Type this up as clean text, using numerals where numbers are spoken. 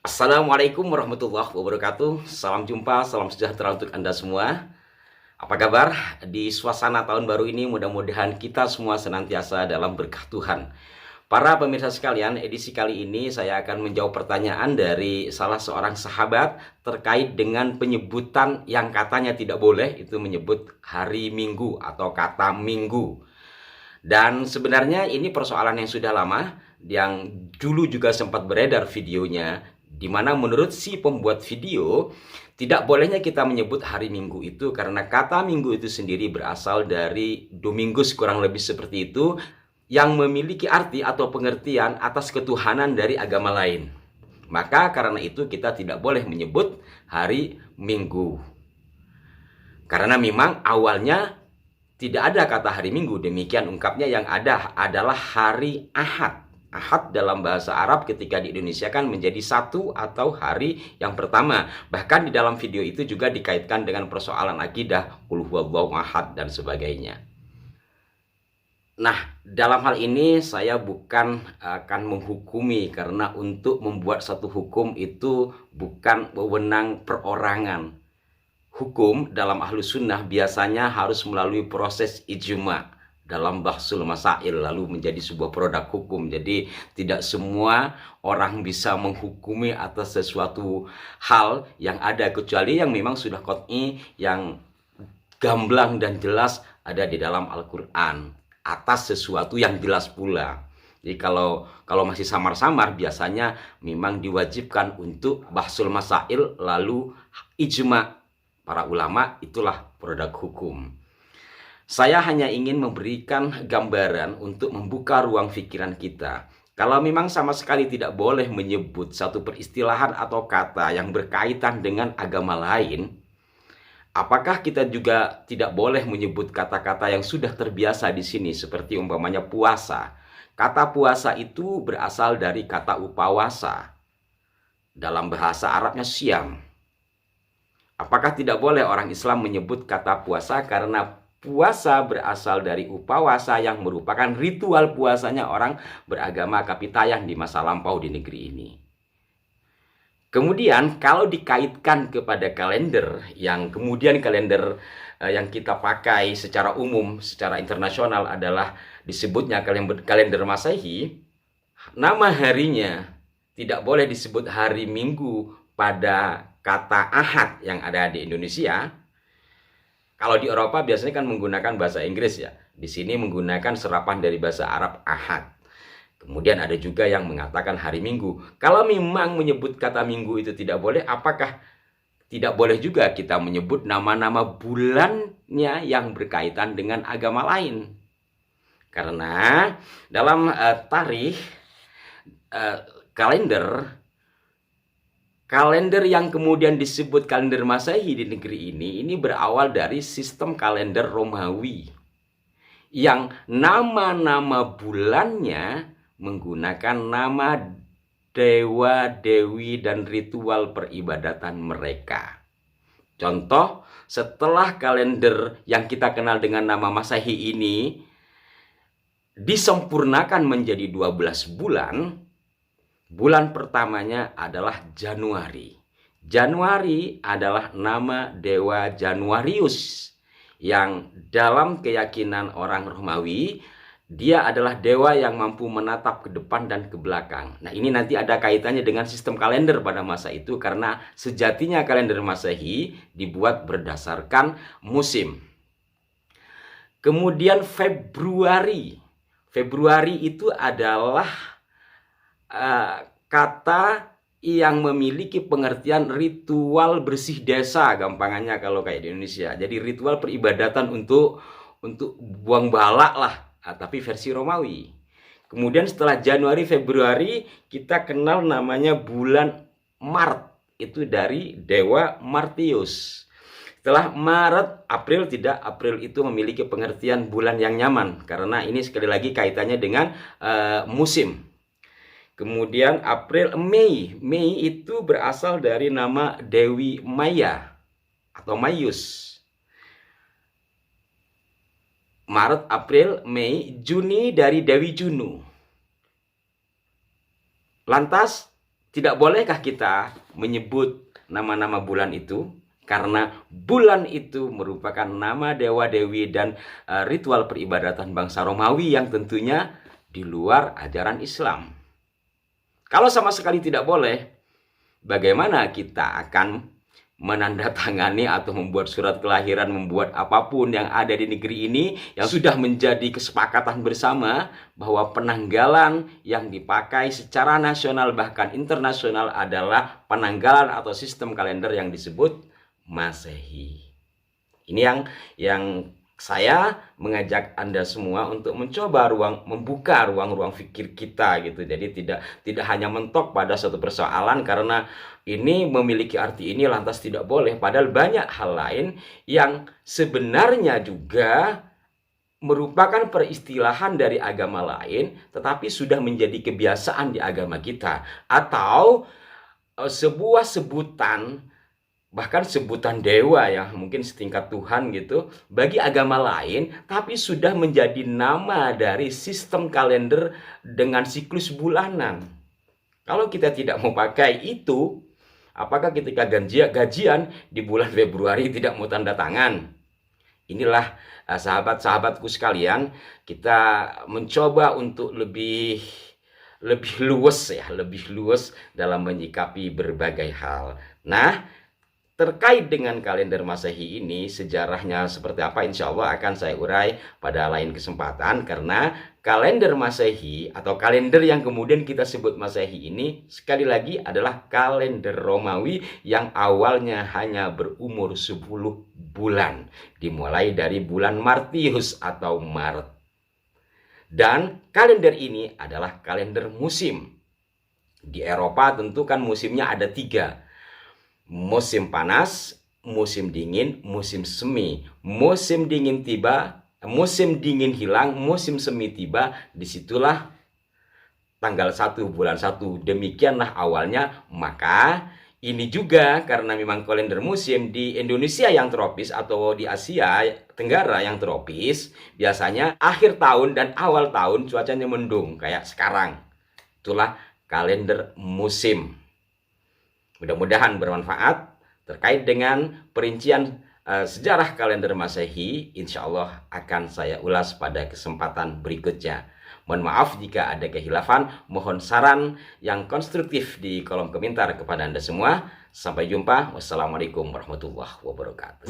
Assalamualaikum warahmatullahi wabarakatuh. Salam jumpa, salam sejahtera untuk Anda semua. Apa kabar? Di suasana tahun baru ini mudah-mudahan kita semua senantiasa dalam berkah Tuhan. Para pemirsa sekalian, edisi kali ini saya akan menjawab pertanyaan dari salah seorang sahabat terkait dengan penyebutan yang katanya tidak boleh, itu menyebut hari Minggu atau kata Minggu. Dan sebenarnya ini persoalan yang sudah lama, yang dulu juga sempat beredar videonya, di mana menurut si pembuat video, tidak bolehnya kita menyebut hari Minggu itu karena kata Minggu itu sendiri berasal dari Domingus, kurang lebih seperti itu, yang memiliki arti atau pengertian atas ketuhanan dari agama lain. Maka karena itu kita tidak boleh menyebut hari Minggu. Karena memang awalnya tidak ada kata hari Minggu, demikian ungkapnya, yang ada adalah hari Ahad. Ahad dalam bahasa Arab ketika di Indonesia kan menjadi satu atau hari yang pertama. Bahkan di dalam video itu juga dikaitkan dengan persoalan akidah, qul huwallahu ahad dan sebagainya. Nah, dalam hal ini saya bukan akan menghukumi, karena untuk membuat satu hukum itu bukan wewenang perorangan. Hukum dalam Ahlus Sunnah biasanya harus melalui proses ijma dalam bahsul masail, lalu menjadi sebuah produk hukum. Jadi tidak semua orang bisa menghukumi atas sesuatu hal yang ada, kecuali yang memang sudah qot'i, yang gamblang dan jelas ada di dalam Al-Quran atas sesuatu yang jelas pula. Jadi kalau masih samar-samar, biasanya memang diwajibkan untuk bahsul masail lalu ijma para ulama, itulah produk hukum. Saya hanya ingin memberikan gambaran untuk membuka ruang pikiran kita. Kalau memang sama sekali tidak boleh menyebut satu peristilahan atau kata yang berkaitan dengan agama lain, apakah kita juga tidak boleh menyebut kata-kata yang sudah terbiasa di sini, seperti umpamanya puasa? Kata puasa itu berasal dari kata upawasa. Dalam bahasa Arabnya siam. Apakah tidak boleh orang Islam menyebut kata puasa karena puasa berasal dari upawasa yang merupakan ritual puasanya orang beragama Kapitayan di masa lampau di negeri ini. Kemudian kalau dikaitkan kepada kalender, yang kemudian kalender yang kita pakai secara umum, secara internasional adalah disebutnya kalender Masehi, nama harinya tidak boleh disebut hari Minggu pada kata Ahad yang ada di Indonesia. Kalau di Eropa biasanya kan menggunakan bahasa Inggris ya. Di sini menggunakan serapan dari bahasa Arab Ahad. Kemudian ada juga yang mengatakan hari Minggu. Kalau memang menyebut kata Minggu itu tidak boleh, apakah tidak boleh juga kita menyebut nama-nama bulannya yang berkaitan dengan agama lain? Karena dalam tarikh kalender yang kemudian disebut kalender Masehi di negeri ini berawal dari sistem kalender Romawi, yang nama-nama bulannya menggunakan nama dewa, dewi, dan ritual peribadatan mereka. Contoh, setelah kalender yang kita kenal dengan nama Masehi ini disempurnakan menjadi 12 bulan, bulan pertamanya adalah Januari. Januari adalah nama dewa Januarius, yang dalam keyakinan orang Romawi, dia adalah dewa yang mampu menatap ke depan dan ke belakang. Nah, ini nanti ada kaitannya dengan sistem kalender pada masa itu, karena sejatinya kalender Masehi dibuat berdasarkan musim. Kemudian Februari. Februari itu adalah kata yang memiliki pengertian ritual bersih desa, gampangannya kalau kayak di Indonesia. Jadi ritual peribadatan untuk buang balak lah, tapi versi Romawi. Kemudian setelah Januari, Februari, kita kenal namanya bulan Maret, itu dari dewa Martius. Setelah Maret, April, tidak, April itu memiliki pengertian bulan yang nyaman, karena ini sekali lagi kaitannya dengan musim. Kemudian April, Mei. Mei itu berasal dari nama Dewi Maya atau Mayus. Maret, April, Mei, Juni dari Dewi Junu. Lantas Tidak bolehkah kita menyebut nama-nama bulan itu? Karena bulan itu merupakan nama dewa-dewi dan ritual peribadatan bangsa Romawi yang tentunya di luar ajaran Islam. Kalau sama sekali tidak boleh, bagaimana kita akan menandatangani atau membuat surat kelahiran, membuat apapun yang ada di negeri ini yang sudah menjadi kesepakatan bersama bahwa penanggalan yang dipakai secara nasional bahkan internasional adalah penanggalan atau sistem kalender yang disebut Masehi. Ini yang saya mengajak Anda semua untuk mencoba membuka ruang-ruang fikir kita gitu. Jadi tidak hanya mentok pada suatu persoalan karena ini memiliki arti ini lantas tidak boleh. Padahal banyak hal lain yang sebenarnya juga merupakan peristilahan dari agama lain tetapi sudah menjadi kebiasaan di agama kita. Atau sebuah sebutan, bahkan sebutan dewa ya, mungkin setingkat Tuhan gitu, bagi agama lain, tapi sudah menjadi nama dari sistem kalender dengan siklus bulanan. Kalau kita tidak mau pakai itu, apakah ketika gajian di bulan Februari tidak mau tanda tangan? Inilah sahabat-sahabatku sekalian, kita mencoba untuk lebih luwes dalam menyikapi berbagai hal. Nah, terkait dengan kalender Masehi ini, sejarahnya seperti apa insya Allah akan saya urai pada lain kesempatan. Karena kalender Masehi atau kalender yang kemudian kita sebut Masehi ini sekali lagi adalah kalender Romawi yang awalnya hanya berumur 10 bulan. Dimulai dari bulan Martius atau Maret. Dan kalender ini adalah kalender musim. Di Eropa tentu kan musimnya ada 3. Musim panas, musim dingin, musim semi. Musim dingin tiba, musim dingin hilang, musim semi tiba. Disitulah tanggal 1 bulan 1. Demikianlah awalnya. Maka ini juga karena memang kalender musim di Indonesia yang tropis atau di Asia Tenggara yang tropis, biasanya akhir tahun dan awal tahun cuacanya mendung kayak sekarang. Itulah kalender musim. Mudah-mudahan bermanfaat terkait dengan perincian sejarah kalender Masehi. Insya Allah akan saya ulas pada kesempatan berikutnya. Mohon maaf jika ada kehilafan. Mohon saran yang konstruktif di kolom komentar kepada Anda semua. Sampai jumpa. Wassalamualaikum warahmatullahi wabarakatuh.